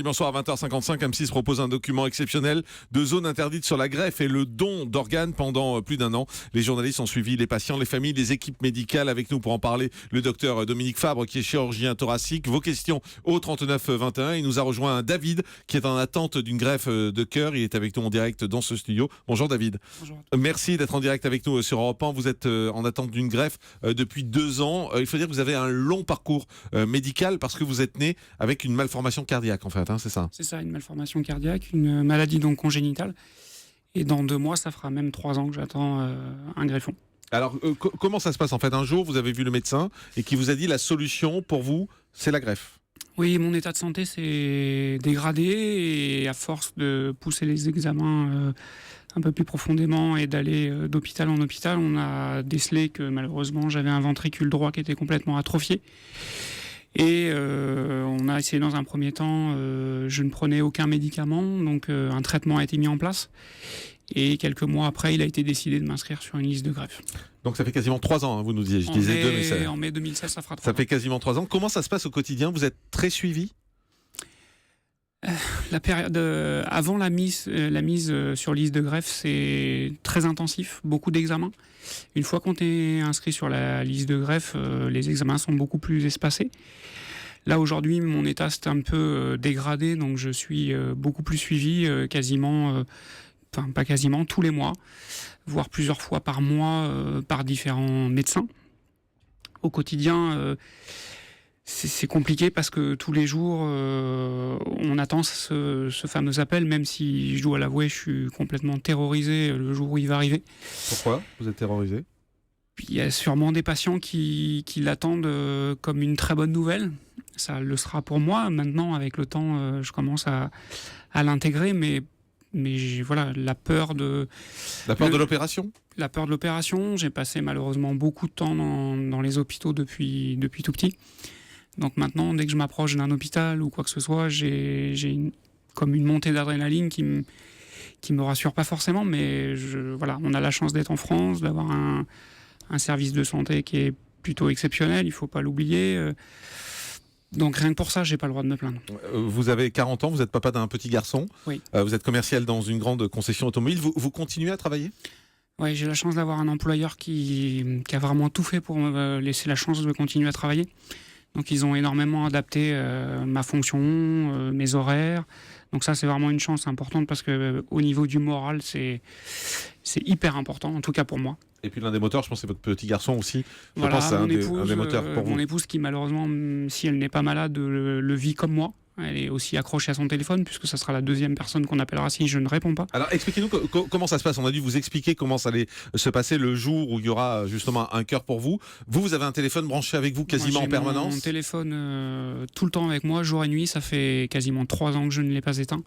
dimanche soir à 20h55, M6 propose un document exceptionnel de zone interdite sur la greffe et le don d'organes pendant plus d'un an. Les journalistes ont suivi les patients, les familles, les équipes médicales. Avec nous pour en parler, le docteur Dominique Fabre qui est chirurgien thoracique. Vos questions au 39 21. Il nous a rejoint David qui est en attente d'une greffe de cœur. Il est avec nous en direct dans ce studio. Bonjour David. Bonjour. Merci d'être en direct avec nous sur Europe 1. Vous êtes en attente d'une greffe depuis 2 ans. Il faut dire que vous avez un long parcours médical parce que vous êtes né avec une malformation cardiaque en fait, hein, c'est ça? C'est ça, une malformation cardiaque, une maladie donc congénitale. Et dans 2 mois, ça fera même 3 ans que j'attends un greffon. Alors, comment ça se passe en fait? Un jour, vous avez vu le médecin et qui vous a dit la solution pour vous, c'est la greffe. Oui, mon état de santé s'est dégradé et à force de pousser les examens un peu plus profondément et d'aller d'hôpital en hôpital, on a décelé que malheureusement j'avais un ventricule droit qui était complètement atrophié. Et on a essayé dans un premier temps, je ne prenais aucun médicament, donc un traitement a été mis en place. Et quelques mois après, il a été décidé de m'inscrire sur une liste de greffe. Donc ça fait quasino 3 ans, hein, vous nous disiez. Je disais 2, mais ça... En mai 2016, ça fera 3 ans. Ça fait quasiment 3 ans. Comment ça se passe au quotidien? Vous êtes très suivi? La période avant la mise sur liste de greffe, c'est très intensif, beaucoup d'examens. Une fois qu'on est inscrit sur la liste de greffe, les examens sont beaucoup plus espacés. Là aujourd'hui, mon état s'est un peu dégradé, donc je suis beaucoup plus suivi, pas quasiment, tous les mois, voire plusieurs fois par mois par différents médecins. Au quotidien, c'est compliqué parce que tous les jours, on attend ce fameux appel, même si je dois l'avouer, je suis complètement terrorisé le jour où il va arriver. Pourquoi vous êtes terrorisé? Il y a sûrement des patients qui l'attendent comme une très bonne nouvelle. Ça le sera pour moi. Maintenant, avec le temps, je commence à l'intégrer, mais voilà, la peur de l'opération. La peur de l'opération. J'ai passé malheureusement beaucoup de temps dans les hôpitaux depuis tout petit. Donc maintenant, dès que je m'approche d'un hôpital ou quoi que ce soit, j'ai comme une montée d'adrénaline qui me rassure pas forcément, mais voilà, on a la chance d'être en France, d'avoir un service de santé qui est plutôt exceptionnel, il faut pas l'oublier. Donc rien que pour ça, j'ai pas le droit de me plaindre. Vous avez 40 ans, vous êtes papa d'un petit garçon. Oui. Vous êtes commercial dans une grande concession automobile. Vous continuez à travailler? Oui, j'ai la chance d'avoir un employeur qui a vraiment tout fait pour me laisser la chance de continuer à travailler. Donc ils ont énormément adapté ma fonction, mes horaires. Donc ça, c'est vraiment une chance importante parce que au niveau du moral, c'est hyper important, en tout cas pour moi. Et puis l'un des moteurs, je pense, c'est votre petit garçon aussi. Je voilà, pense que c'est un des moteurs pour vous. Mon épouse qui, malheureusement, si elle n'est pas malade, le vit comme moi. Elle est aussi accrochée à son téléphone, puisque ça sera la 2e personne qu'on appellera si je ne réponds pas. Alors, expliquez-nous comment ça se passe. On a dû vous expliquer comment ça allait se passer le jour où il y aura justement un cœur pour vous. Vous avez un téléphone branché avec vous quasiment en permanence? Mon téléphone tout le temps avec moi, jour et nuit. Ça fait quasiment 3 ans que je ne l'ai pas éteint.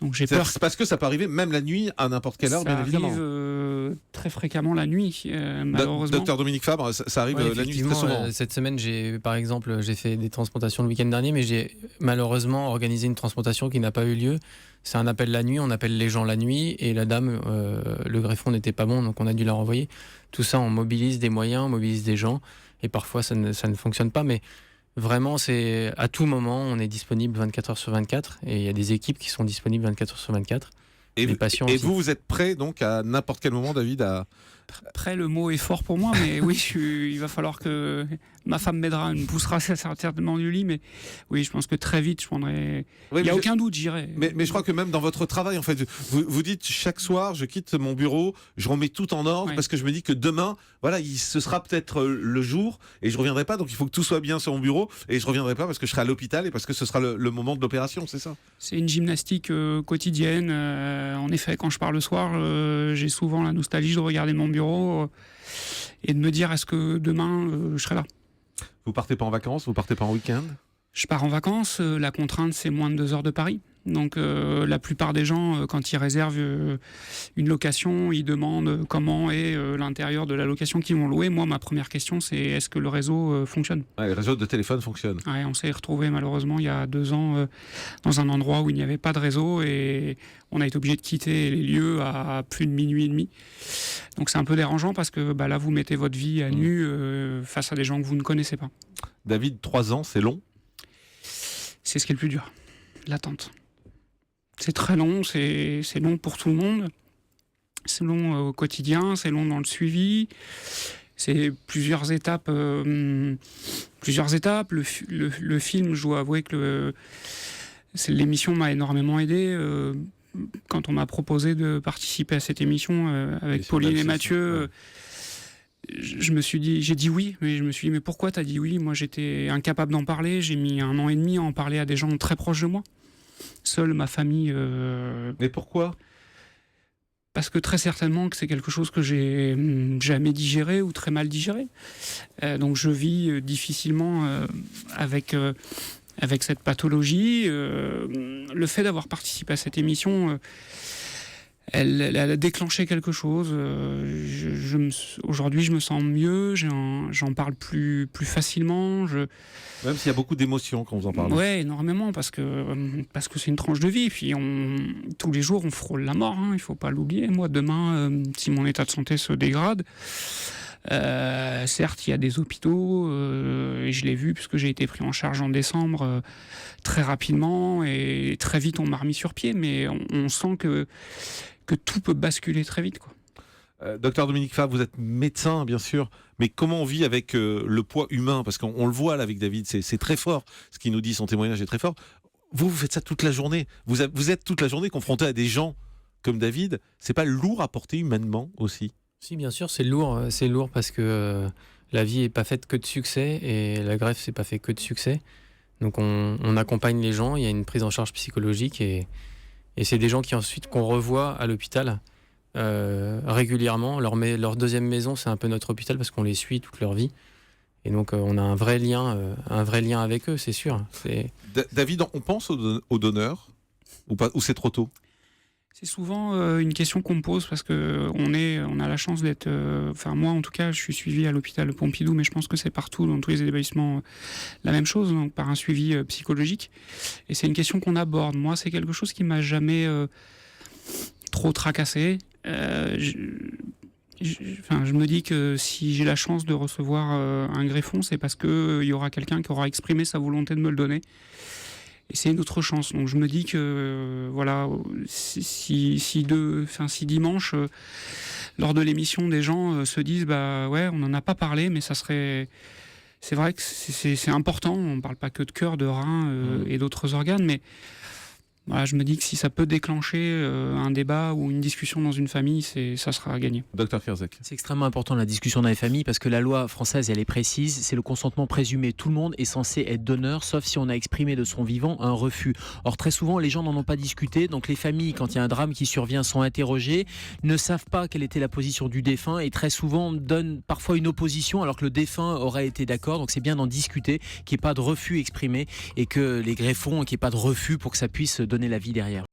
Donc j'ai peur. C'est parce que ça peut arriver même la nuit, à n'importe quelle heure, bien évidemment. Ça arrive très fréquemment la nuit, malheureusement. Docteur Dominique Fabre, ça arrive la nuit très souvent. Cette semaine, j'ai fait des transplantations le week-end dernier, mais j'ai malheureusement organisé une transplantation qui n'a pas eu lieu. C'est un appel la nuit, on appelle les gens la nuit, et la dame, le greffon n'était pas bon, donc on a dû la renvoyer. Tout ça, on mobilise des moyens, on mobilise des gens, et parfois ça ne fonctionne pas, mais vraiment, c'est à tout moment, on est disponible 24 heures sur 24, et il y a des équipes qui sont disponibles 24 heures sur 24. Et aussi. vous êtes prêt donc à n'importe quel moment, David, à... Prêt, le mot est fort pour moi, mais oui, il va falloir que ma femme m'aidera, elle me poussera certainement du lit, mais oui, je pense que très vite, je prendrai... Il n'y a aucun doute, j'irai. Mais je crois que même dans votre travail, en fait, vous dites chaque soir, je quitte mon bureau, je remets tout en ordre, parce que je me dis que demain, voilà, ce sera peut-être le jour, et je reviendrai pas, donc il faut que tout soit bien sur mon bureau, et je reviendrai pas parce que je serai à l'hôpital et parce que ce sera le moment de l'opération, c'est ça? C'est une gymnastique quotidienne. En effet, quand je pars le soir, j'ai souvent la nostalgie de regarder mon bureau et de me dire est-ce que demain je serai là. Vous partez pas en vacances, vous partez pas en week-end? Je pars en vacances, la contrainte c'est moins de 2 heures de Paris. Donc la plupart des gens, quand ils réservent une location, ils demandent comment est l'intérieur de la location qu'ils vont louer. Moi, ma première question, c'est est-ce que le réseau fonctionne? Le réseau de téléphone fonctionne. Ouais, on s'est retrouvé malheureusement il y a 2 ans dans un endroit où il n'y avait pas de réseau et on a été obligé de quitter les lieux à plus de minuit et demi. Donc c'est un peu dérangeant parce que là, vous mettez votre vie à nu face à des gens que vous ne connaissez pas. David, 3 ans, c'est long? C'est ce qui est le plus dur. l'attente. C'est très long, c'est long pour tout le monde. C'est long au quotidien, c'est long dans le suivi. C'est plusieurs étapes. Le film, je dois avouer que l'émission m'a énormément aidé. Quand on m'a proposé de participer à cette émission avec Pauline et Mathieu, je me suis dit, j'ai dit oui, mais je me suis dit, mais pourquoi t'as dit oui? Moi, j'étais incapable d'en parler. J'ai mis 1 an et demi à en parler à des gens très proches de moi. Seule ma famille. Mais pourquoi? Parce que très certainement que c'est quelque chose que j'ai jamais digéré ou très mal digéré. Donc je vis difficilement avec cette pathologie. Le fait d'avoir participé à cette émission, elle a déclenché quelque chose. Aujourd'hui, je me sens mieux, j'en parle plus facilement. Même s'il y a beaucoup d'émotions quand vous en parlez. Ouais, énormément, parce que c'est une tranche de vie. Puis tous les jours, on frôle la mort, hein, il faut pas l'oublier. Moi, demain, si mon état de santé se dégrade, certes, il y a des hôpitaux, et je l'ai vu puisque j'ai été pris en charge en décembre très rapidement, et très vite, on m'a remis sur pied, mais on sent que tout peut basculer très vite, quoi. Docteur Dominique Fabre, vous êtes médecin, bien sûr, mais comment on vit avec le poids humain? Parce qu'on le voit là avec David, c'est très fort. Ce qu'il nous dit, son témoignage est très fort. Vous faites ça toute la journée. Vous êtes toute la journée confronté à des gens comme David. C'est pas lourd à porter humainement aussi? Si, bien sûr, c'est lourd parce que la vie n'est pas faite que de succès et la greffe, c'est pas fait que de succès. Donc on accompagne les gens, il y a une prise en charge psychologique et c'est des gens qu'on revoit à l'hôpital régulièrement. Leur deuxième maison, c'est un peu notre hôpital parce qu'on les suit toute leur vie. Et donc on a un vrai lien avec eux, c'est sûr. David, on pense aux donneurs ou pas, ou c'est trop tôt? C'est souvent une question qu'on me pose parce que on a la chance d'être. Enfin, moi, en tout cas, je suis suivi à l'hôpital Pompidou, mais je pense que c'est partout, dans tous les établissements, la même chose, donc par un suivi psychologique. Et c'est une question qu'on aborde. Moi, c'est quelque chose qui m'a jamais trop tracassé. Je me dis que si j'ai la chance de recevoir un greffon, c'est parce qu'il y aura quelqu'un qui aura exprimé sa volonté de me le donner. Et c'est une autre chance. Donc je me dis que voilà, si dimanche, lors de l'émission, des gens se disent bah ouais, on n'en a pas parlé, mais ça serait. C'est vrai que c'est important. On ne parle pas que de cœur, de rein et d'autres organes, mais voilà, je me dis que si ça peut déclencher un débat ou une discussion dans une famille, ça sera à gagner. Docteur Kierzek. C'est extrêmement important la discussion dans les familles parce que la loi française, elle est précise, c'est le consentement présumé. Tout le monde est censé être donneur, sauf si on a exprimé de son vivant un refus. Or, très souvent, les gens n'en ont pas discuté, donc les familles, quand il y a un drame qui survient, sont interrogées, ne savent pas quelle était la position du défunt et très souvent donnent parfois une opposition alors que le défunt aurait été d'accord. Donc c'est bien d'en discuter, qu'il n'y ait pas de refus exprimé et que les greffons, qu'il n'y ait pas de refus pour que ça puisse donner la vie derrière.